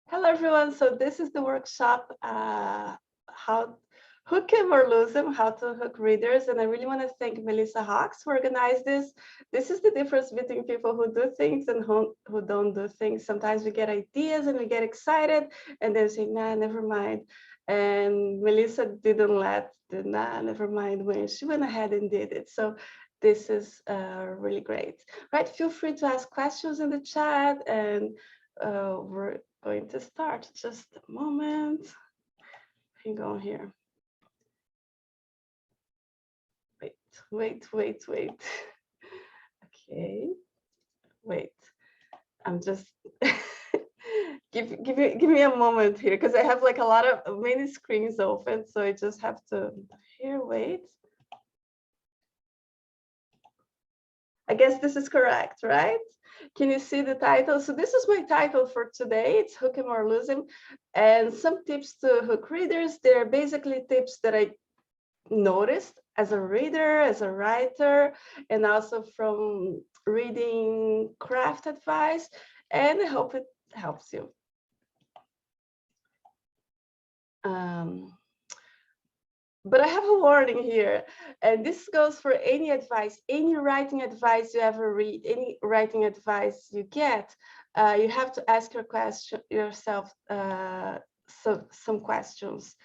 Hello, everyone. So this is the workshop, how hook 'em or lose 'em, how to hook readers. And I really want to thank Melissa Hawks who organized this. This is the difference between people who do things and who don't do things. Sometimes we get ideas and we get excited and then say, nah, never mind. And Melissa didn't let the nah, never mind win. She went ahead and did it. So this is really great. Right? Feel free to ask questions in the chat, and we're going to start. Just a moment. Hang on here. Wait. Okay, wait. I'm just give me a moment here because I have like a lot of many screens open, so I just have to here. Wait. I guess this is correct, right? Can you see the title? So this is my title for today. It's Hook 'em or Lose 'em. And some tips to hook readers. They're basically tips that I noticed as a reader, as a writer, and also from reading craft advice. And I hope it helps you. But I have a warning here, and this goes for any advice, any writing advice you ever read, any writing advice you get. You have to ask yourself some questions.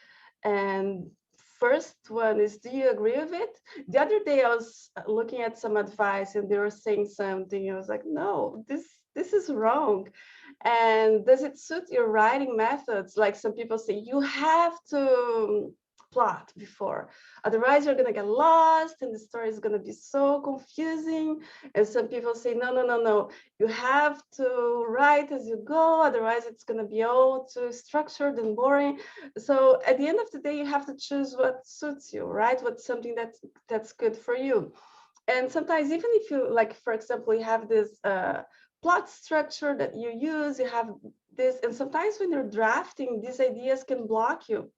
And first one is, do you agree with it? The other day I was looking at some advice and they were saying something. I was like, no, this is wrong. And does it suit your writing methods? Like some people say, you have to plot before, otherwise you're gonna get lost and the story is gonna be so confusing. And some people say, no, you have to write as you go, otherwise it's gonna be all too structured and boring. So at the end of the day, you have to choose what suits you, right? What's something that's good for you. And sometimes even if you, like, for example, you have this plot structure that you use, you have this, and sometimes when you're drafting, these ideas can block you,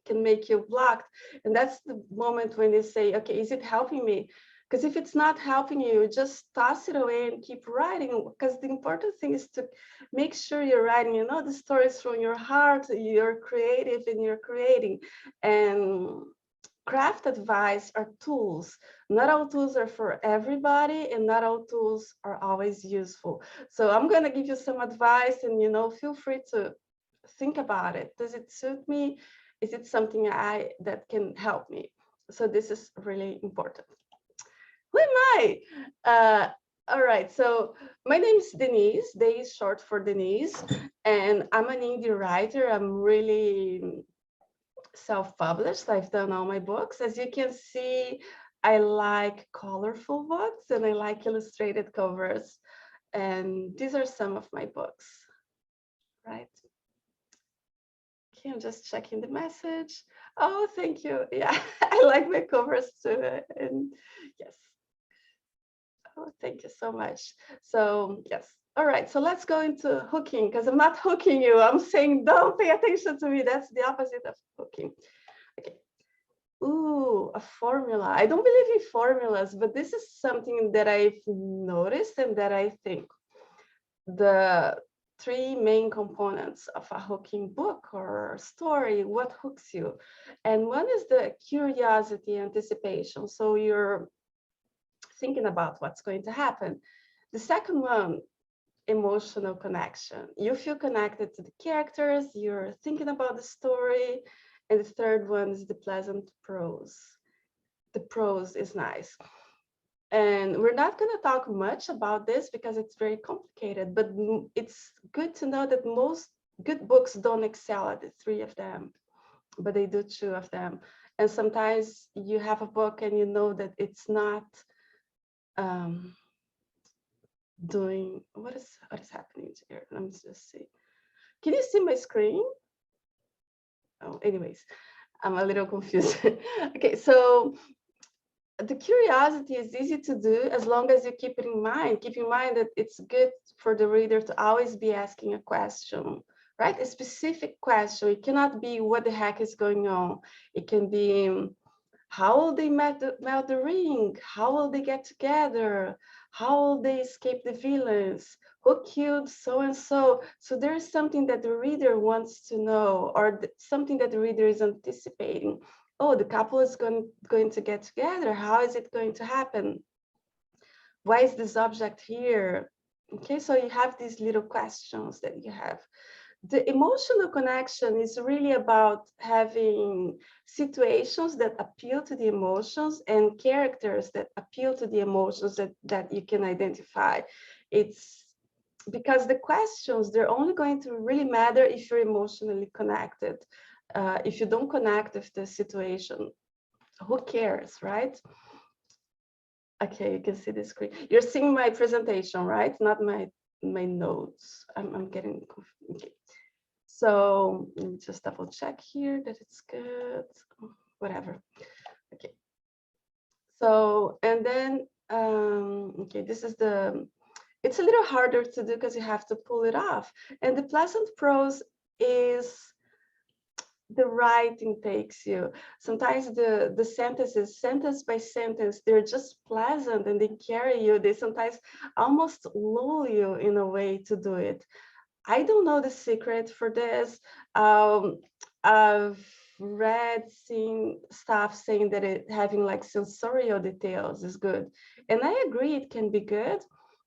can make you blocked. And that's the moment when you say, okay, is it helping me? Because if it's not helping you, just toss it away and keep writing. Because the important thing is to make sure you're writing, you know, the stories from your heart, you're creative and you're creating. And craft advice are tools. Not all tools are for everybody, and not all tools are always useful. So I'm going to give you some advice, and, you know, feel free to think about it. Does it suit me? Is it something that can help me? So this is really important. Who am I? All right, so my name is Denise. Day is short for Denise, and I'm an indie writer. I'm really self-published. I've done all my books. As you can see, I like colorful books and I like illustrated covers. And these are some of my books, right? Okay, I'm just checking the message. Oh, thank you. Yeah, I like my covers too. And yes. Oh, thank you so much. So yes. All right, so let's go into hooking, because I'm not hooking you. I'm saying don't pay attention to me. That's the opposite of hooking. Okay. Ooh, a formula. I don't believe in formulas, but this is something that I've noticed and that I think the three main components of a hooking book or story, what hooks you. And one is the curiosity, anticipation. So you're thinking about what's going to happen. The second one, emotional connection. You feel connected to the characters, you're thinking about the story. And the third one is the pleasant prose. The prose is nice. And we're not going to talk much about this because it's very complicated, but it's good to know that most good books don't excel at the three of them, but they do two of them. And sometimes you have a book and you know that it's not doing, what is happening here? Let me just see. Can you see my screen? Oh, anyways, I'm a little confused. Okay, so the curiosity is easy to do as long as you keep it in mind. Keep in mind that it's good for the reader to always be asking a question, right? A specific question. It cannot be what the heck is going on. It can be how will they melt the ring? How will they get together? How will they escape the villains? Who killed so and so? So there's something that the reader wants to know, or something that the reader is anticipating. Oh, the couple is going to get together. How is it going to happen? Why is this object here? Okay, so you have these little questions that you have. The emotional connection is really about having situations that appeal to the emotions and characters that appeal to the emotions that you can identify. It's because the questions, they're only going to really matter if you're emotionally connected. If you don't connect with the situation, who cares, right? Okay, you can see the screen. You're seeing my presentation, right? Not my notes. I'm getting confused. Okay. So let me just double check here that it's good. Whatever. Okay. So, and then, okay, this is it's a little harder to do because you have to pull it off. And the pleasant prose is the writing takes you. Sometimes the sentences, sentence by sentence, they're just pleasant and they carry you. They sometimes almost lull you in a way to do it. I don't know the secret for this. I've seen stuff saying that it having like sensorial details is good. And I agree it can be good.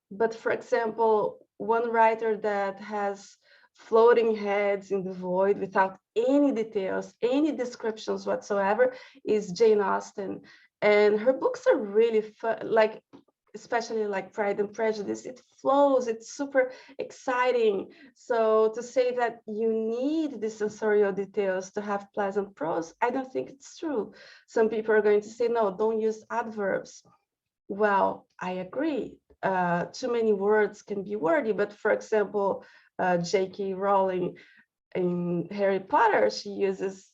But for example, one writer that has floating heads in the void without any details, any descriptions whatsoever is Jane Austen. And her books are really fun, like especially like Pride and Prejudice, it flows, it's super exciting. So to say that you need the sensorial details to have pleasant prose, I don't think it's true. Some people are going to say, no, don't use adverbs. Well, I agree. Too many words can be wordy, but for example, J.K. Rowling in Harry Potter, she uses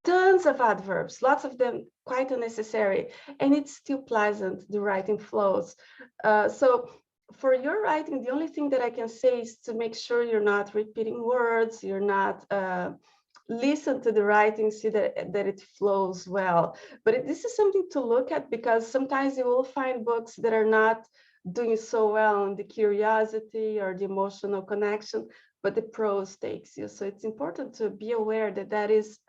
tons of adverbs, lots of them quite unnecessary, and it's still pleasant, the writing flows. So for your writing, the only thing that I can say is to make sure you're not repeating words, you're not, listen to the writing, see that it flows well. But this is something to look at because sometimes you will find books that are not doing so well on the curiosity or the emotional connection, but the prose takes you. So it's important to be aware that that is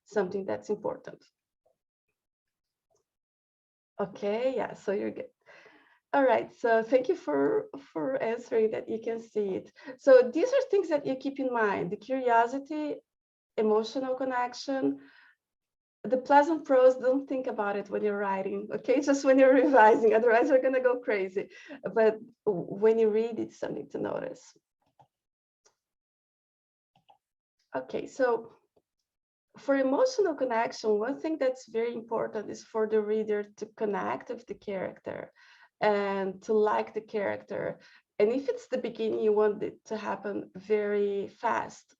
something that's important. Okay, yeah, so you're good. All right, so thank you for answering that. You can see it. So these are things that you keep in mind: the curiosity, emotional connection, the pleasant prose. Don't think about it when you're writing, okay? Just when you're revising, otherwise you're gonna go crazy. But when you read, it's something to notice. Okay, so for emotional connection, one thing that's very important is for the reader to connect with the character and to like the character. And if it's the beginning, you want it to happen very fast.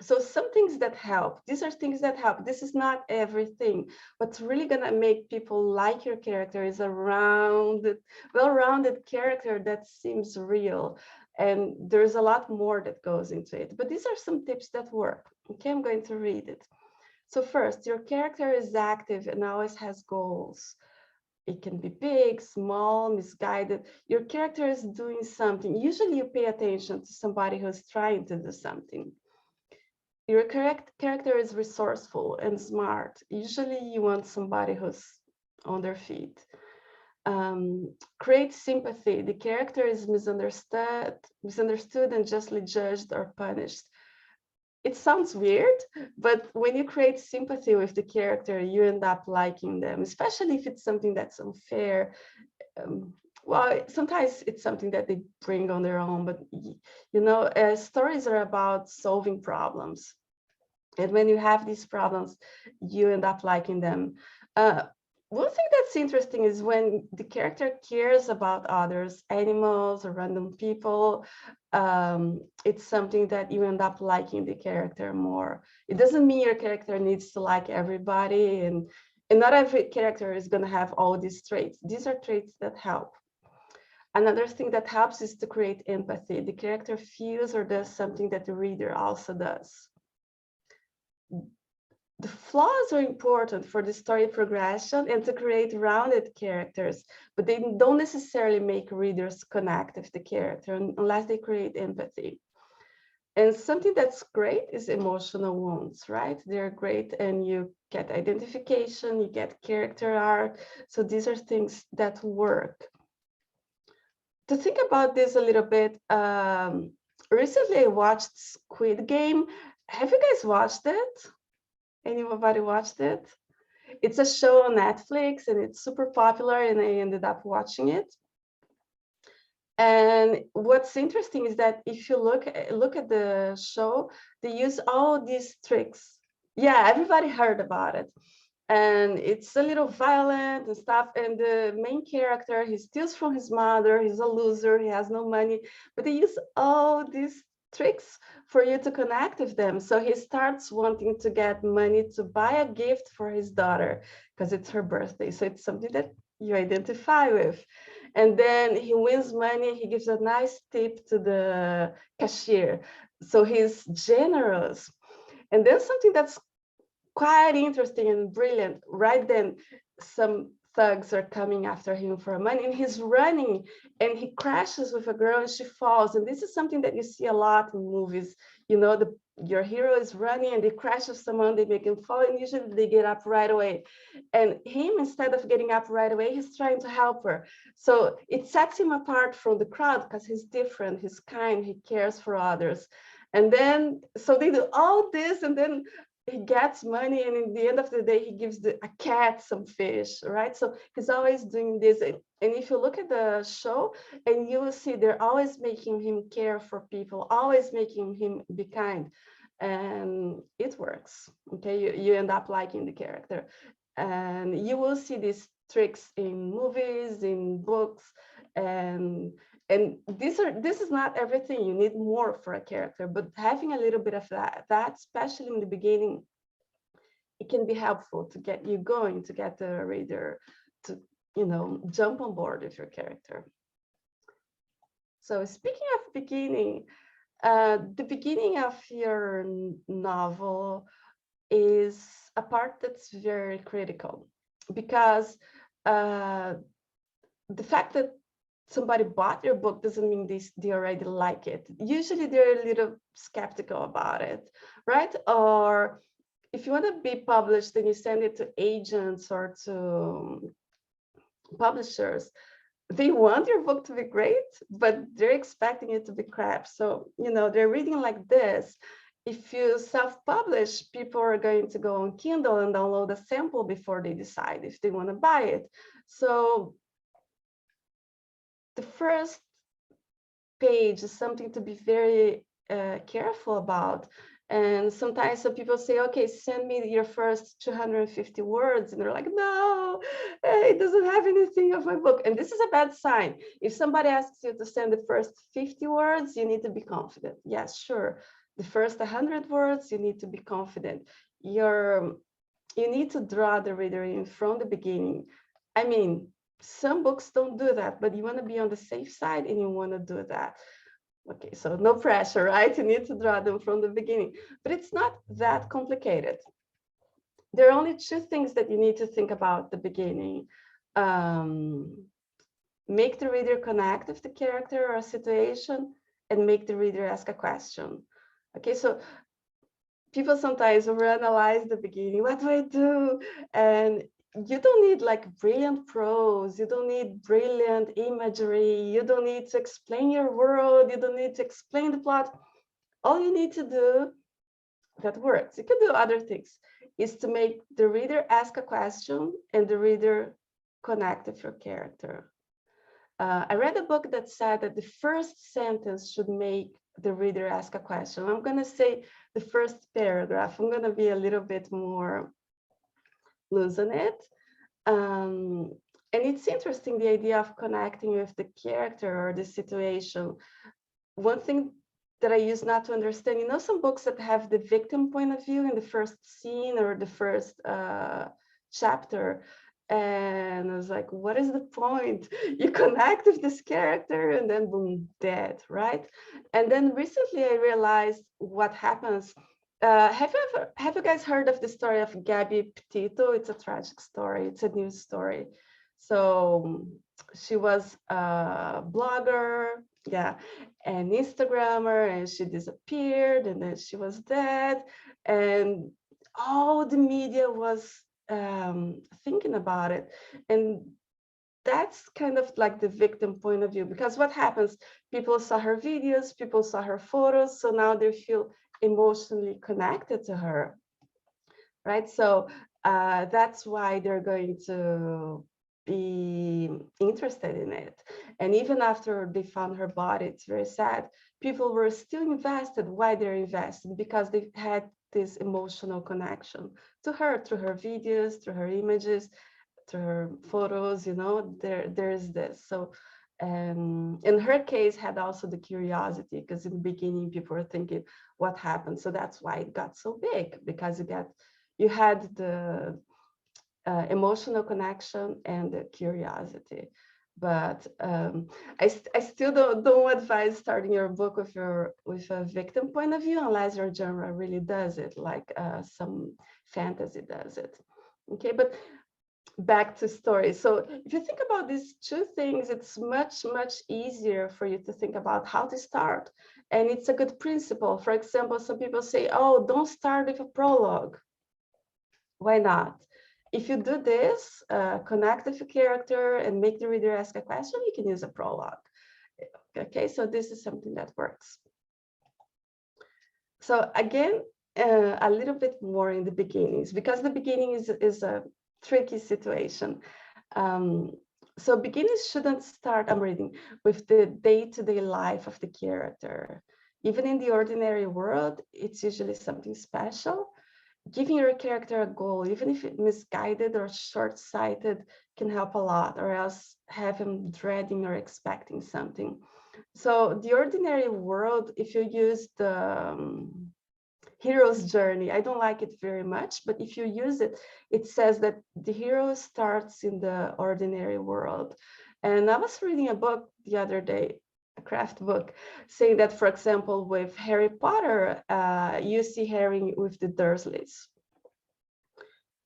So some things that help, these are things that help. This is not everything. What's really gonna make people like your character is a rounded, well-rounded character that seems real. And there's a lot more that goes into it. But these are some tips that work. Okay, I'm going to read it. So first, your character is active and always has goals. It can be big, small, misguided. Your character is doing something. Usually you pay attention to somebody who's trying to do something. Your character is resourceful and smart. Usually you want somebody who's on their feet. Create sympathy. The character is misunderstood and justly judged or punished. It sounds weird, but when you create sympathy with the character, you end up liking them, especially if it's something that's unfair. Well, sometimes it's something that they bring on their own, but you know, stories are about solving problems. And when you have these problems, you end up liking them. One thing that's interesting is when the character cares about others, animals or random people, it's something that you end up liking the character more. It doesn't mean your character needs to like everybody, and not every character is going to have all these traits. These are traits that help. Another thing that helps is to create empathy. The character feels or does something that the reader also does. the flaws are important for the story progression and to create rounded characters, but they don't necessarily make readers connect with the character unless they create empathy. And something that's great is emotional wounds, right? They're great, and you get identification, you get character arc. So these are things that work. To think about this a little bit, recently I watched Squid Game. Have you guys watched it? Anybody watched it? It's a show on Netflix and it's super popular, and I ended up watching it. And what's interesting is that if you look at the show, they use all these tricks. Yeah, everybody heard about it. And it's a little violent and stuff. And the main character, he steals from his mother. He's a loser. He has no money. But they use all these tricks for you to connect with them. So he starts wanting to get money to buy a gift for his daughter because it's her birthday. So it's something that you identify with. And then he wins money. He gives a nice tip to the cashier. So he's generous. And then something that's quite interesting and brilliant. Right then, some thugs are coming after him for money, and he's running, and he crashes with a girl, and she falls. And this is something that you see a lot in movies. You know, your hero is running, and they crash with someone, they make him fall, and usually they get up right away. And him, instead of getting up right away, he's trying to help her. So it sets him apart from the crowd because he's different, he's kind, he cares for others. And then, so they do all this, and then he gets money, and in the end of the day, he gives a cat some fish, right? So he's always doing this. And if you look at the show, and you will see they're always making him care for people, always making him be kind. And it works, okay? You end up liking the character. And you will see these tricks in movies, in books, and this is not everything. You need more for a character, but having a little bit of that especially in the beginning, it can be helpful to get you going, to get the reader to, jump on board with your character. So speaking of beginning, the beginning of your novel is a part that's very critical, because the fact that somebody bought your book doesn't mean they already like it. Usually they're a little skeptical about it, right? Or if you want to be published, then you send it to agents or to publishers. They want your book to be great, but they're expecting it to be crap. So, they're reading like this. If you self-publish, people are going to go on Kindle and download a sample before they decide if they want to buy it. So the first page is something to be very careful about. And sometimes some people say, okay, send me your first 250 words. And they're like, no, it doesn't have anything of my book. And this is a bad sign. If somebody asks you to send the first 50 words, you need to be confident. Yes, sure. The first 100 words, you need to be confident. You need to draw the reader in from the beginning. I mean, some books don't do that, but you want to be on the safe side and you want to do that. Okay, so no pressure, right? You need to draw them from the beginning, but it's not that complicated. There are only two things that you need to think about at the beginning. Make the reader connect with the character or situation, and make the reader ask a question. Okay, so people sometimes overanalyze the beginning. What do I do? And you don't need like brilliant prose, you don't need brilliant imagery, you don't need to explain your world, you don't need to explain the plot. All you need to do that works, you can do other things, is to make the reader ask a question and the reader connect with your character. I read a book that said that the first sentence should make the reader ask a question. I'm going to say the first paragraph. I'm going to be a little bit more loose on it. And it's interesting, the idea of connecting with the character or the situation. One thing that I use not to understand, some books that have the victim point of view in the first scene or the first chapter. And I was like, what is the point? You connect with this character and then boom, dead, right? And then recently I realized what happens Have you guys heard of the story of Gabby Petito? It's a tragic story. It's a news story. So she was a blogger, yeah, an Instagrammer, and she disappeared, and then she was dead, and all the media was thinking about it, and that's kind of like the victim point of view, because what happens, people saw her videos, people saw her photos, so now they feel emotionally connected to her, right? So that's why they're going to be interested in it. And even after they found her body, it's very sad, people were still invested. Why they're invested? Because they had this emotional connection to her through her videos, through her images, to her photos, you know, there's this. So in her case had also the curiosity, because in the beginning people were thinking what happened. So that's why it got so big, because you had the emotional connection and the curiosity. But I still don't advise starting your book with a victim point of view, unless your genre really does it, like some fantasy does it. Okay, but back to stories. So if you think about these two things, it's much easier for you to think about how to start. And it's a good principle. For example, some people say, oh, don't start with a prologue. Why not? If you do this, connect with a character and make the reader ask a question, you can use a prologue. Okay, so this is something that works. So again, a little bit more in the beginnings, because the beginning is a tricky situation. So beginners shouldn't start, I'm reading, with the day-to-day life of the character. Even in the ordinary world, it's usually something special. Giving your character a goal, even if it's misguided or short-sighted, can help a lot, or else have him dreading or expecting something. So the ordinary world, if you use the hero's journey, I don't like it very much, but if you use it, it says that the hero starts in the ordinary world. And I was reading a book the other day, a craft book, saying that, for example, with Harry Potter, you see Harry with the Dursleys.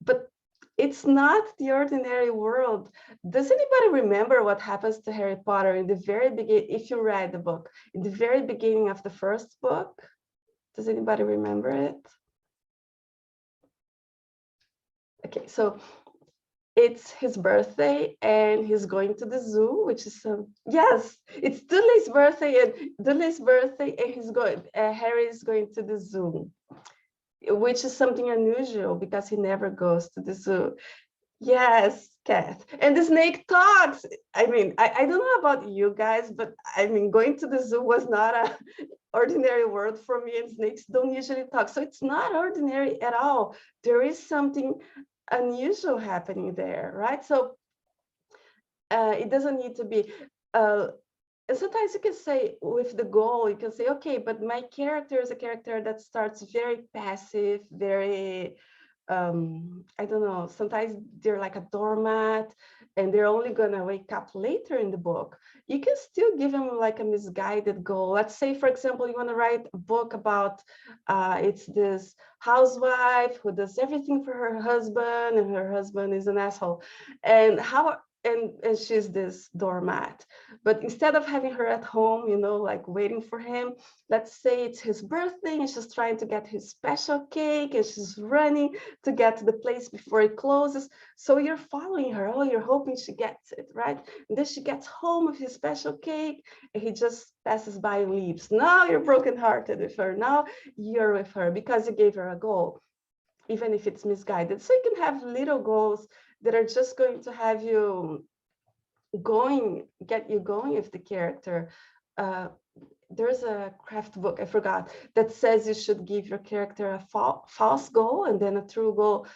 But it's not the ordinary world. Does anybody remember what happens to Harry Potter in the very beginning, if you read the book, in the very beginning of the first book? Does anybody remember it? Okay, so it's his birthday and he's going to the zoo, which is yes, it's Dudley's birthday and he's going. Harry is going to the zoo, which is something unusual because he never goes to the zoo. Yes, Cat. And the snake talks. I mean, I don't know about you guys, but I mean, going to the zoo was not a ordinary word for me, and snakes don't usually talk. So it's not ordinary at all. There is something unusual happening there, right? So it doesn't need to be. And sometimes you can say with the goal, you can say, okay, but my character is a character that starts very passive, very I don't know, sometimes they're like a doormat and they're only gonna wake up later in the book. You can still give them like a misguided goal. Let's say, for example, you wanna write a book about, it's this housewife who does everything for her husband and her husband is an asshole. And and she's this doormat. But instead of having her at home, you know, like waiting for him, let's say it's his birthday and she's trying to get his special cake and she's running to get to the place before it closes. So you're following her. Oh, you're hoping she gets it, right? And then she gets home with his special cake and he just passes by and leaves. Now you're brokenhearted with her. Now you're with her because you gave her a goal, even if it's misguided. So you can have little goals that are just going to have you get you going with the character. There's a craft book, I forgot, that says you should give your character a false goal and then a true goal.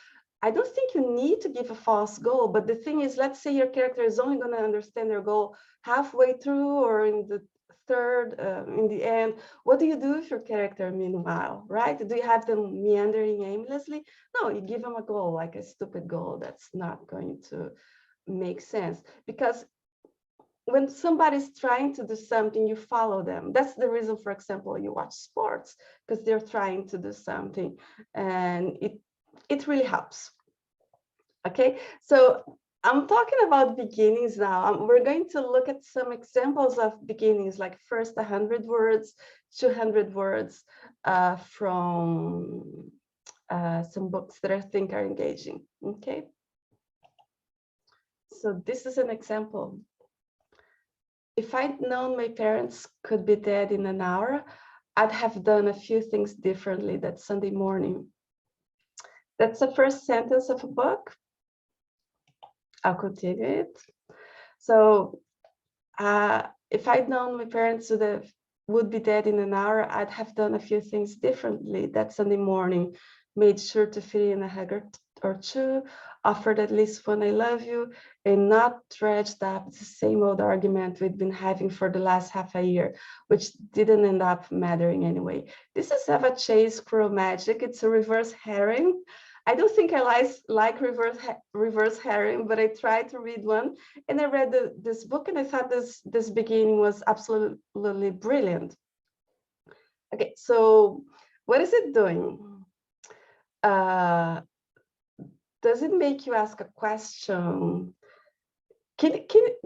I don't think you need to give a false goal, but the thing is, let's say your character is only going to understand their goal halfway through or in the third, in the end. What do you do with your character meanwhile, right? Do you have them meandering aimlessly? No, you give them a goal, like a stupid goal that's not going to make sense, because when somebody's trying to do something, you follow them. That's the reason, for example, you watch sports, because they're trying to do something, and it really helps. Okay, so I'm talking about beginnings now. We're going to look at some examples of beginnings, like first 100 words, 200 words from some books that I think are engaging. Okay, so this is an example. If I'd known my parents could be dead in an hour, I'd have done a few things differently that Sunday morning. That's the first sentence of a book. I'll continue it. So if I'd known my parents would be dead in an hour, I'd have done a few things differently that Sunday morning. Made sure to fit in a hug or two, offered at least one I love you, and not dredged up the same old argument we'd been having for the last half a year, which didn't end up mattering anyway. This is Eva Chase Cruel Magic. It's a reverse herring. I don't think I like reverse herring, but I tried to read one, and I read this book, and I thought this beginning was absolutely brilliant. Okay, so what is it doing? Does it make you ask a question? Can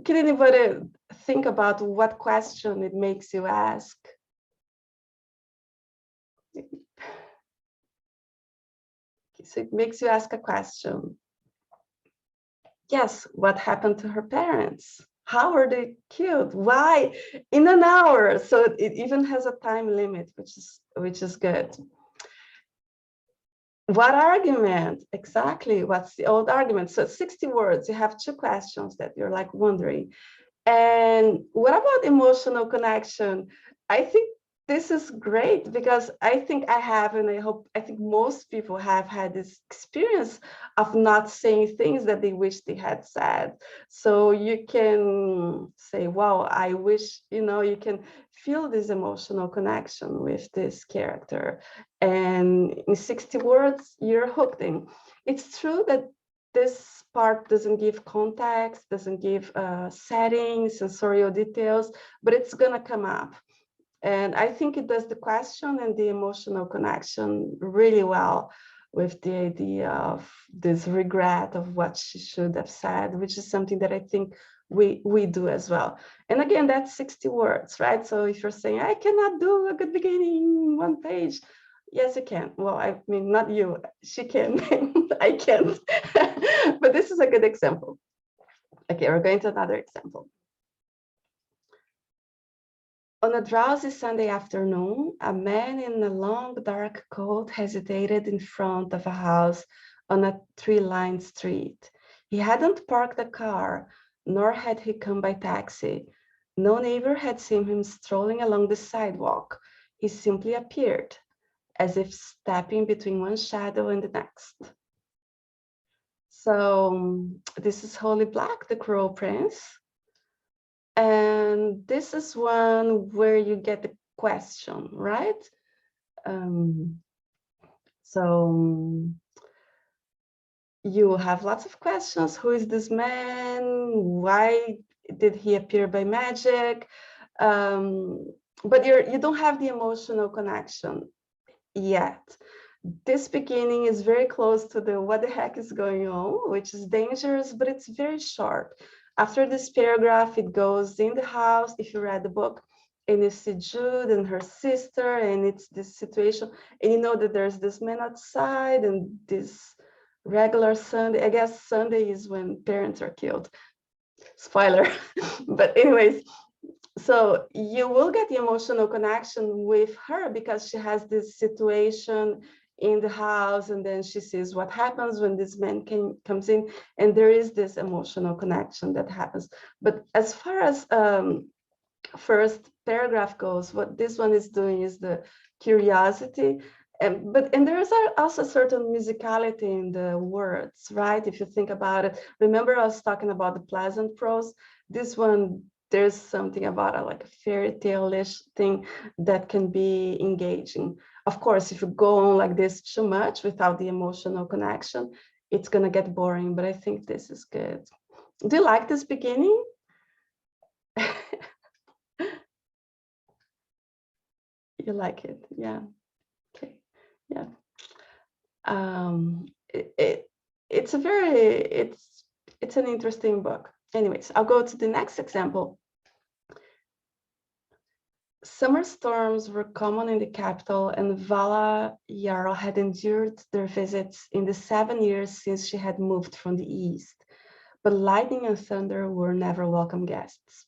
anybody think about what question it makes you ask? So it makes you ask a question. Yes, what happened to her parents? How were they killed? Why? In an hour. So it even has a time limit, which is good. What argument? Exactly. What's the old argument? So 60 words, you have two questions that you're like wondering. And what about emotional connection? I think this is great, because I think I have, and I think most people have had this experience of not saying things that they wish they had said. So you can say, wow, I wish, you can feel this emotional connection with this character. And in 60 words, you're hooked in. It's true that this part doesn't give context, doesn't give settings, sensorial details, but it's gonna come up. And I think it does the question and the emotional connection really well with the idea of this regret of what she should have said, which is something that I think we do as well. And again, that's 60 words, right? So if you're saying, I cannot do a good beginning, one page, yes, you can. Well, I mean, not you, she can, I can't. But this is a good example. Okay, we're going to another example. On a drowsy Sunday afternoon, a man in a long dark coat hesitated in front of a house on a tree-lined street. He hadn't parked a car, nor had he come by taxi. No neighbor had seen him strolling along the sidewalk. He simply appeared, as if stepping between one shadow and the next. So this is Holy Black, the Cruel Prince. And this is one where you get the question, right? So you have lots of questions. Who is this man? Why did he appear by magic? But you don't have the emotional connection yet. This beginning is very close to the what the heck is going on, which is dangerous, but it's very short. After this paragraph, it goes in the house, if you read the book, and you see Jude and her sister, and it's this situation, and you know that there's this man outside, and this regular Sunday, I guess Sunday is when parents are killed. Spoiler. But anyways, so you will get the emotional connection with her because she has this situation in the house, and then she sees what happens when this man comes in, and there is this emotional connection that happens. But as far as first paragraph goes, what this one is doing is the curiosity, and there is also certain musicality in the words, right? If you think about it, remember I was talking about the pleasant prose. This one, there's something about it, like a fairy tale-ish thing that can be engaging. Of course, if you go on like this too much without the emotional connection, it's gonna get boring, but I think this is good. Do you like this beginning? You like it, yeah. Okay, yeah. It's a very it's an interesting book. Anyways, I'll go to the next example. Summer storms were common in the capital, and Vala Jarl had endured their visits in the 7 years since she had moved from the east. But lightning and thunder were never welcome guests.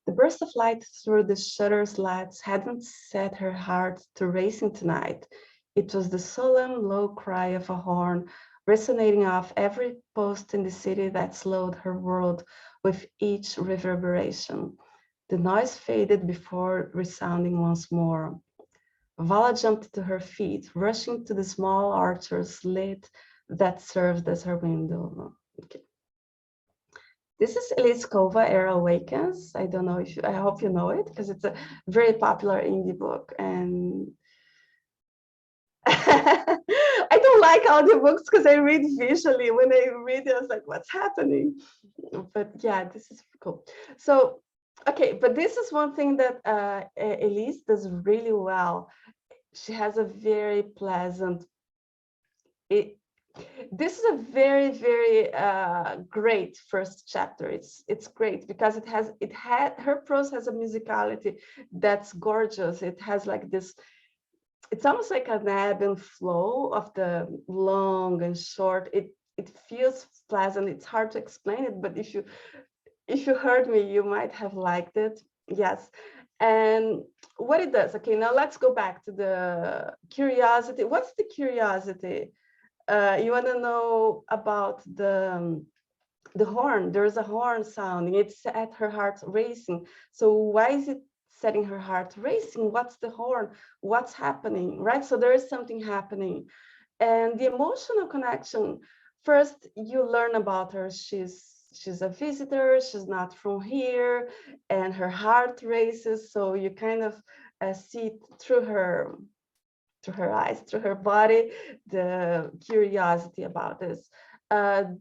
The burst of light through the shutter slats hadn't set her heart to racing tonight. It was the solemn, low cry of a horn resonating off every post in the city that slowed her world with each reverberation. The noise faded before resounding once more. Vala jumped to her feet, rushing to the small archer slit that served as her window. Okay. This is Eliskova Era Awakens. I don't know if I hope you know it because it's a very popular indie book. And I don't like audiobooks because I read visually. When I read it, I was like, what's happening? But yeah, this is cool. So, okay, but this is one thing that Elise does really well. She has a very pleasant, this is a very, very great first chapter. It's great because it had her prose has a musicality that's gorgeous. It has like this, it's almost like an ebb and flow of the long and short. It feels pleasant. It's hard to explain it, but if you heard me, you might have liked it. Yes. And what it does, okay, now let's go back to the curiosity. What's the curiosity? You want to know about the horn. There's a horn sounding. It's set her heart racing. So why is it setting her heart racing? What's the horn? What's happening, right? So there is something happening. And the emotional connection, first you learn about her. She's a visitor, she's not from here, and her heart races. So you kind of see through her eyes, through her body, the curiosity about this.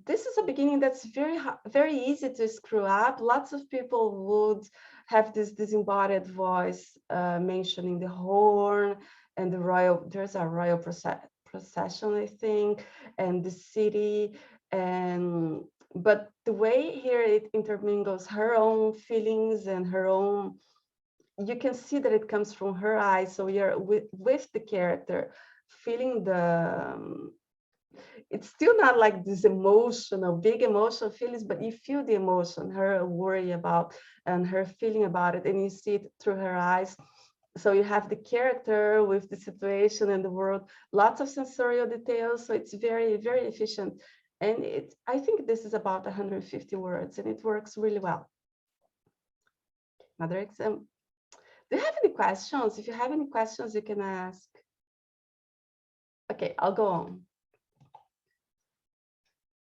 This is a beginning that's very easy to screw up. Lots of people would have this disembodied voice mentioning the horn and the royal. There's a royal procession, I think, and the city. And but the way here it intermingles her own feelings and her own, you can see that it comes from her eyes. So you're with the character, feeling the, it's still not like this emotional, big emotional feelings, but you feel the emotion, her worry about and her feeling about it, and you see it through her eyes. So you have the character with the situation and the world, lots of sensorial details. So it's very, very efficient. And I think this is about 150 words and it works really well. Another example. Do you have any questions? If you have any questions, you can ask. Okay, I'll go on.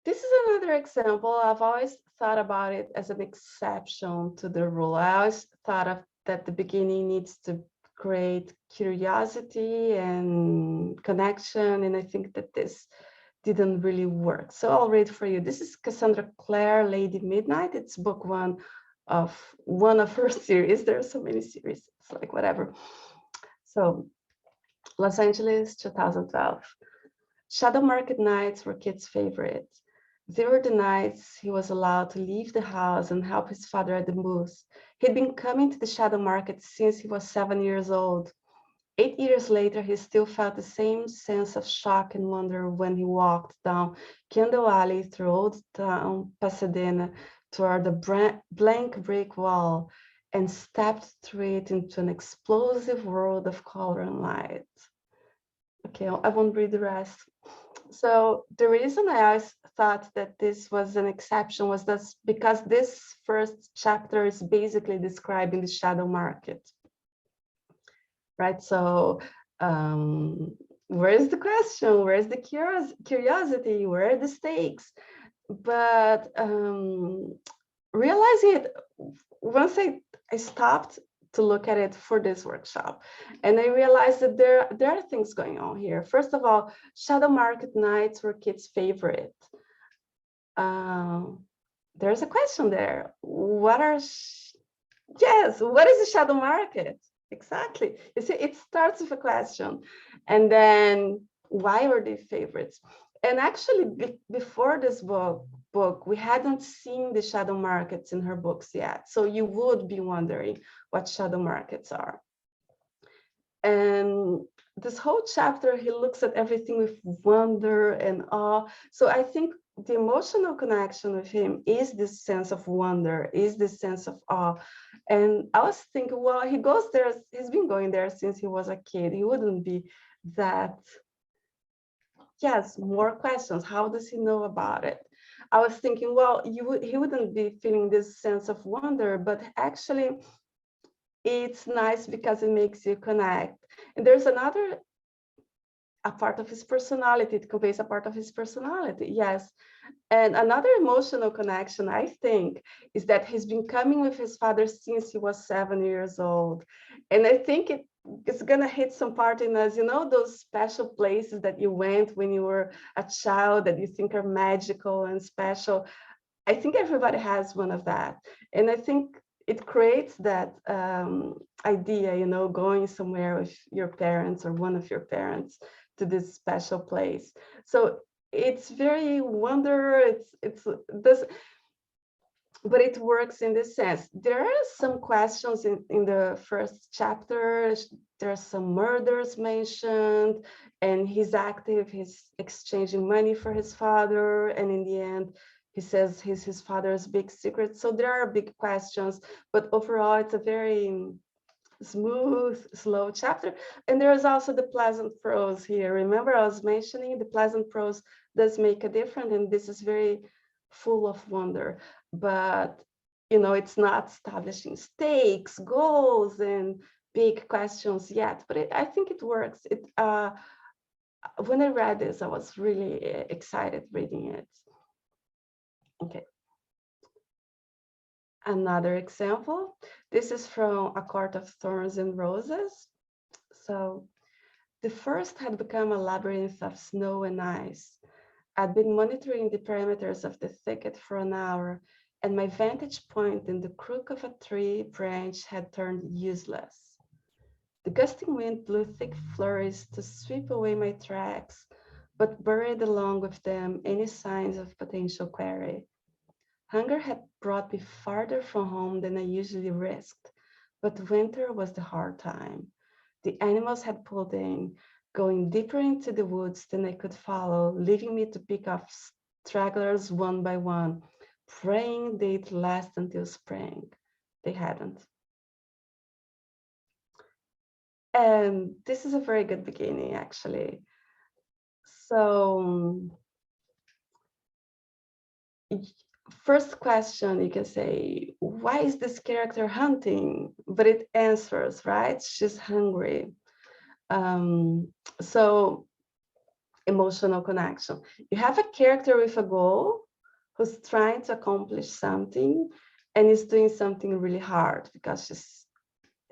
This is another example. I've always thought about it as an exception to the rule. I always thought of that the beginning needs to create curiosity and connection, and I think that this didn't really work. So I'll read for you. This is Cassandra Clare, Lady Midnight. It's book one of her series. There are so many series. It's like whatever. So Los Angeles, 2012. Shadow market nights were Kit's favorite. They were the nights he was allowed to leave the house and help his father at the booth. He'd been coming to the shadow market since he was 7 years old. 8 years later, he still felt the same sense of shock and wonder when he walked down Kendall Alley through Old Town Pasadena toward the blank brick wall and stepped through it into an explosive world of color and light. Okay, I won't read the rest. So the reason I always thought that this was an exception was that because this first chapter is basically describing the shadow market, right? So where's the question? Where's the curiosity? Where are the stakes? But realizing it, once I stopped to look at it for this workshop, and I realized that there are things going on here. First of all, shadow market nights were Kit's favorite. There's a question there. What are Yes, what is the shadow market? Exactly. You see, it starts with a question, and then why were they favorites? And actually, before this book, we hadn't seen the shadow markets in her books yet. So you would be wondering what shadow markets are. And this whole chapter, he looks at everything with wonder and awe. So I think the emotional connection with him is this sense of wonder, is this sense of awe. And I was thinking, well, he goes there, he's been going there since he was a kid. He wouldn't be that, yes, more questions. How does he know about it? I was thinking, well, he wouldn't be feeling this sense of wonder, but actually it's nice because it makes you connect. And there's a part of his personality. It conveys a part of his personality, yes. And another emotional connection, I think, is that he's been coming with his father since he was 7 years old. And I think it's gonna hit some part in us, you know, those special places that you went when you were a child that you think are magical and special. I think everybody has one of that. And I think it creates that idea, you know, going somewhere with your parents or one of your parents to this special place. So it's very wonder, it's this, but it works in this sense. There are some questions in the first chapter. There are some murders mentioned, and he's active, he's exchanging money for his father, and in the end, he says he's his father's big secret. So there are big questions, but overall, it's a very smooth, slow chapter. And there is also the pleasant prose here. Remember, I was mentioning the pleasant prose does make a difference, and this is very full of wonder. But you know, it's not establishing stakes, goals, and big questions yet. But I think it works. When I read this, I was really excited reading it. Okay. Another example. This is from A Court of Thorns and Roses. So the forest had become a labyrinth of snow and ice. I'd been monitoring the perimeters of the thicket for an hour, and my vantage point in the crook of a tree branch had turned useless. The gusting wind blew thick flurries to sweep away my tracks, but buried along with them any signs of potential quarry. Hunger had brought me farther from home than I usually risked, but winter was the hard time. The animals had pulled in, going deeper into the woods than I could follow, leaving me to pick off stragglers one by one, praying they'd last until spring. They hadn't. And this is a very good beginning, actually. So, first question, you can say, why is this character hunting? But it answers, right? She's hungry. So emotional connection. You have a character with a goal who's trying to accomplish something and is doing something really hard because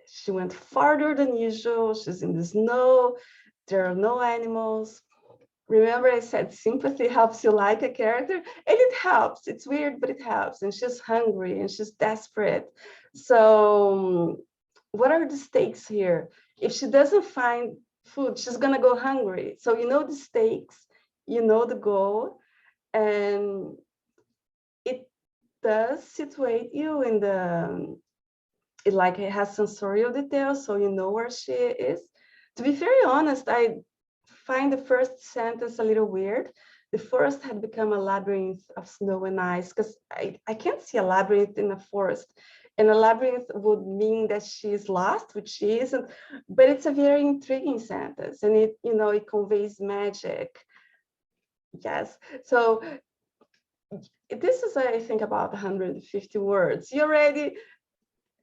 she went farther than usual. She's in the snow. There are no animals. Remember, I said sympathy helps you like a character, and it helps. It's weird, but it helps. And she's hungry and she's desperate. So, what are the stakes here? If she doesn't find food, she's gonna go hungry. So you know the stakes, you know the goal, and it does situate you in the. It has sensorial details, so you know where she is. To be very honest, I find the first sentence a little weird. The forest had become a labyrinth of snow and ice, because I can't see a labyrinth in a forest. And a labyrinth would mean that she's lost, which she isn't, but it's a very intriguing sentence, and it conveys magic. Yes. So this is, I think, about 150 words. You're already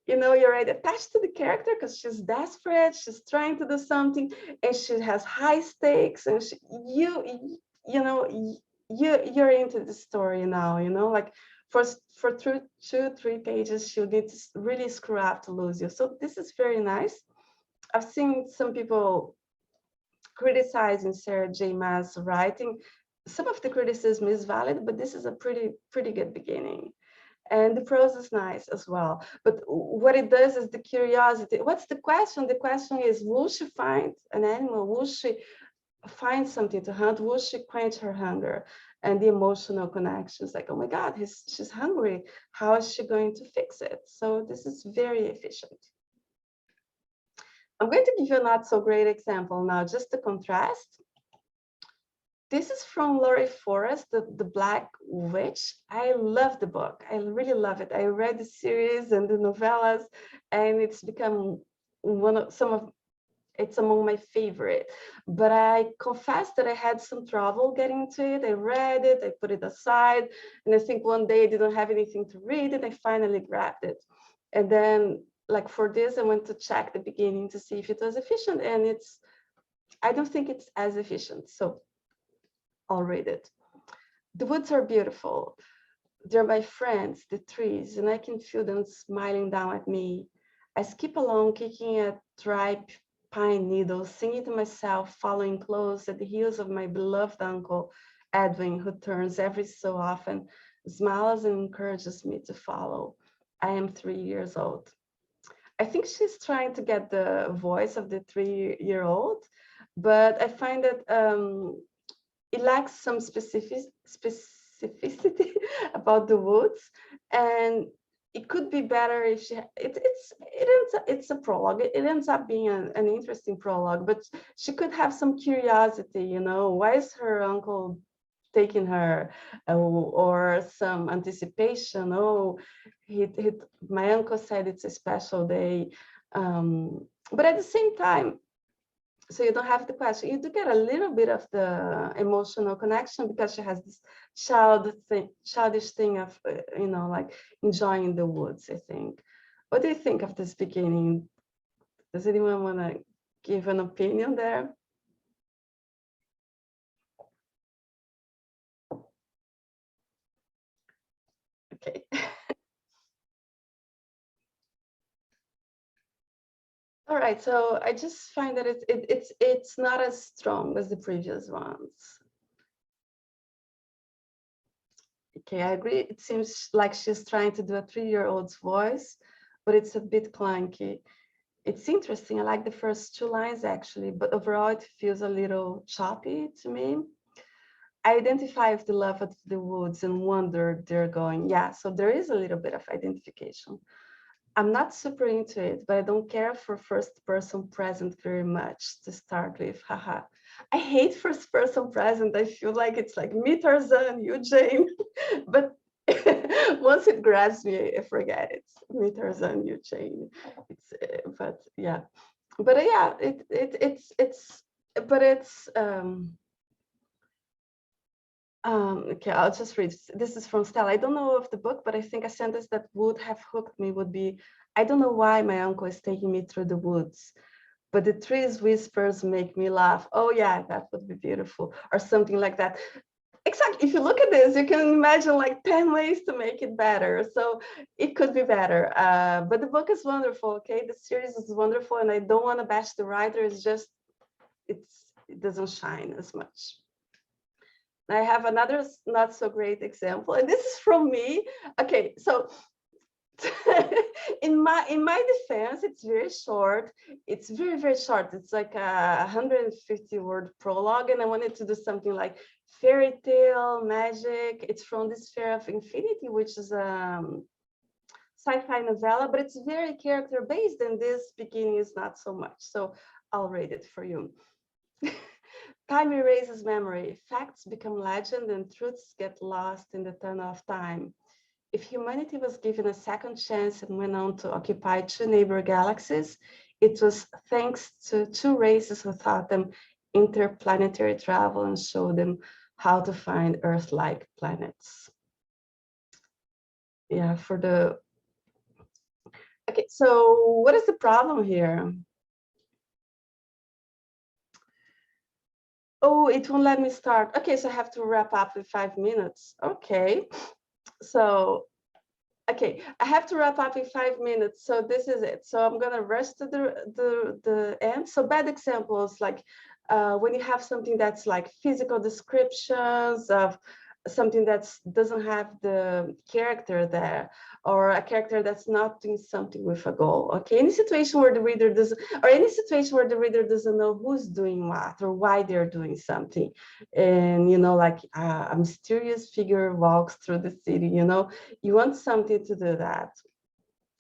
attached to the character because she's desperate, she's trying to do something, and she has high stakes, and you're into the story now, like for 2-3 pages, she'll need to really screw up to lose you. So this is very nice. I've seen some people criticizing Sarah J. Maas' writing. Some of the criticism is valid, but this is a pretty good beginning. And the prose is nice as well. But what it does is the curiosity. What's the question? The question is, will she find an animal? Will she find something to hunt? Will she quench her hunger? And the emotional connections, like, oh my God, she's hungry. How is she going to fix it? So this is very efficient. I'm going to give you a not so great example now, just to contrast. This is from Laurie Forest, the Black Witch. I love the book. I really love it. I read the series and the novellas, and it's become it's among my favorite. But I confess that I had some trouble getting into it. I read it, I put it aside, and I think one day I didn't have anything to read, and I finally grabbed it. And then, like for this, I went to check the beginning to see if it was efficient, and I don't think it's as efficient. So I'll read it. The woods are beautiful. They're my friends, the trees, and I can feel them smiling down at me. I skip along, kicking at ripe pine needles, singing to myself, following close at the heels of my beloved uncle, Edwin, who turns every so often, smiles and encourages me to follow. I am 3 years old. I think she's trying to get the voice of the 3-year-old, but I find that it lacks some specificity about the woods, and it could be better if it's a prologue. It ends up being an interesting prologue, but she could have some curiosity, you know, why is her uncle taking her, or some anticipation. Oh, my uncle said it's a special day, but at the same time, so you don't have the question. You do get a little bit of the emotional connection because she has this childish thing of, you know, like enjoying the woods, I think. What do you think of this beginning? Does anyone want to give an opinion there? Okay. All right, so I just find that it's not as strong as the previous ones. Okay, I agree. It seems like she's trying to do a 3-year-old's voice, but it's a bit clunky. It's interesting. I like the first 2 lines actually, but overall it feels a little choppy to me. I identify with the love of the woods and wonder they're going. Yeah, so there is a little bit of identification. I'm not super into it, but I don't care for first person present very much to start with. Haha. I hate first person present. I feel like it's like me Tarzan, you Jane. But once it grabs me, I forget it. Me Tarzan, you Jane. It's but yeah. But yeah, it's okay, I'll just read. This is from Stella. I don't know of the book, but I think a sentence that would have hooked me would be, I don't know why my uncle is taking me through the woods, but the trees' whispers make me laugh. Oh yeah, that would be beautiful. Or something like that. Exactly. If you look at this, you can imagine like 10 ways to make it better. So it could be better. But the book is wonderful, okay? The series is wonderful, and I don't want to bash the writer. It's just, it doesn't shine as much. I have another not so great example, and this is from me. Okay, so in my defense, it's very short. It's very short. It's like a 150-word prologue, and I wanted to do something like fairy tale, magic. It's from the Sphere of Infinity, which is a sci-fi novella, but it's very character based, and this beginning is not so much. So I'll read it for you. Time erases memory, facts become legend, and truths get lost in the tunnel of time. If humanity was given a second chance and went on to occupy 2 neighbor galaxies, it was thanks to 2 races who taught them interplanetary travel and showed them how to find Earth-like planets. Yeah, for the... Okay, so what is the problem here? Oh, it won't let me start. Okay, so I have to wrap up in 5 minutes. Okay, so, okay, I have to wrap up in 5 minutes. So this is it. So I'm gonna rush to the end. So bad examples, like when you have something that's like physical descriptions of something that doesn't have the character there, or a character that's not doing something with a goal. Okay, any situation where the reader doesn't, or any situation where the reader doesn't know who's doing what or why they're doing something, and you know, like a mysterious figure walks through the city. You know, you want something to do that.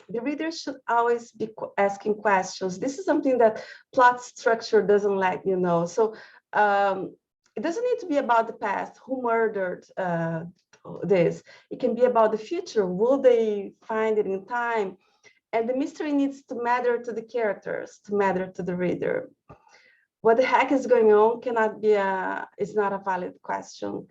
The reader should always be asking questions. This is something that plot structure doesn't let you know. So it doesn't need to be about the past, who murdered this. It can be about the future. Will they find it in time? And the mystery needs to matter to the characters, to matter to the reader. What the heck is going on cannot be is not a valid question.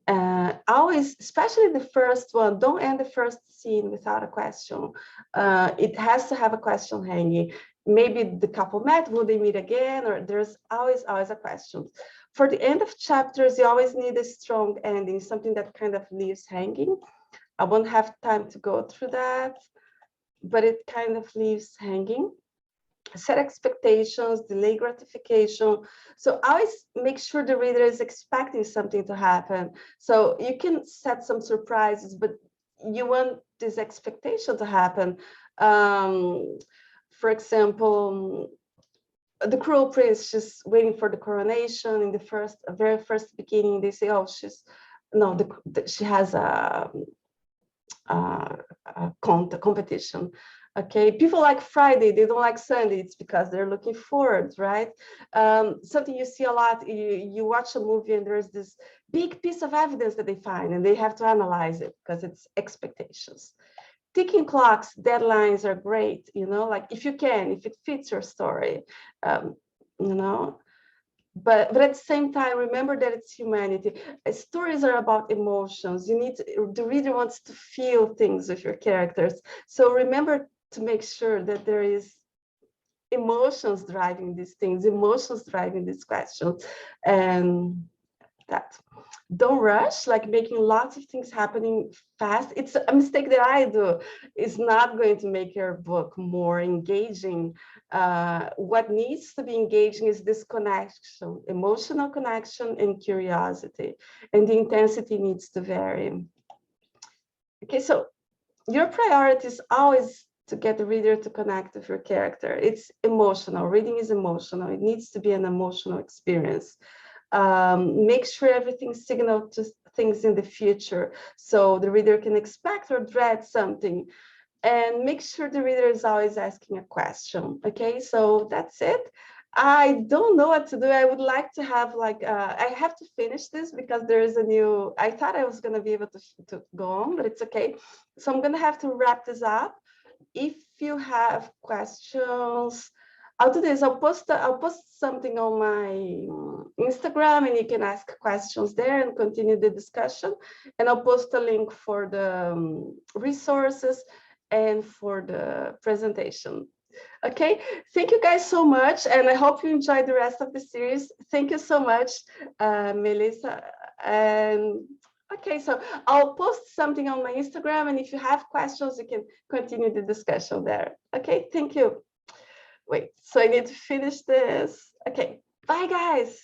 Always, especially the first one, don't end the first scene without a question. It has to have a question hanging. Maybe the couple met, will they meet again? Or there's always a question. For the end of chapters, you always need a strong ending, something that kind of leaves hanging. I won't have time to go through that, but it kind of leaves hanging. Set expectations, delay gratification. So always make sure the reader is expecting something to happen. So you can set some surprises, but you want this expectation to happen. For example, the cruel prince, she's waiting for the coronation. In the very first beginning, they say, oh, she has a competition. Okay, people like Friday, they don't like Sunday. It's because they're looking forward, right? Something you see a lot, you watch a movie and there's this big piece of evidence that they find and they have to analyze it because it's expectations. Ticking clocks, deadlines are great, you know, like if it fits your story, you know. But at the same time, remember that it's humanity. Stories are about emotions. The reader wants to feel things with your characters. So remember to make sure that there is emotions driving these things, emotions driving these questions, and that. Don't rush, like making lots of things happening fast. It's a mistake that I do. It's not going to make your book more engaging. What needs to be engaging is this connection, emotional connection and curiosity, and the intensity needs to vary. Okay, so your priority is always to get the reader to connect with your character. It's emotional. Reading is emotional. It needs to be an emotional experience. Make sure everything signals to things in the future so the reader can expect or dread something, and make sure the reader is always asking a question. Okay, so that's it. I don't know what to do. I would like to have I have to finish this because there is I thought I was going to be able to go on, but it's okay. So I'm going to have to wrap this up. If you have questions, I'll do this. I'll post something on my Instagram, and you can ask questions there and continue the discussion. And I'll post a link for the resources and for the presentation. Okay, thank you guys so much, and I hope you enjoyed the rest of the series. Thank you so much, Melissa. And okay, so I'll post something on my Instagram, and if you have questions, you can continue the discussion there. Okay, thank you. Wait, so I need to finish this. Okay, bye guys.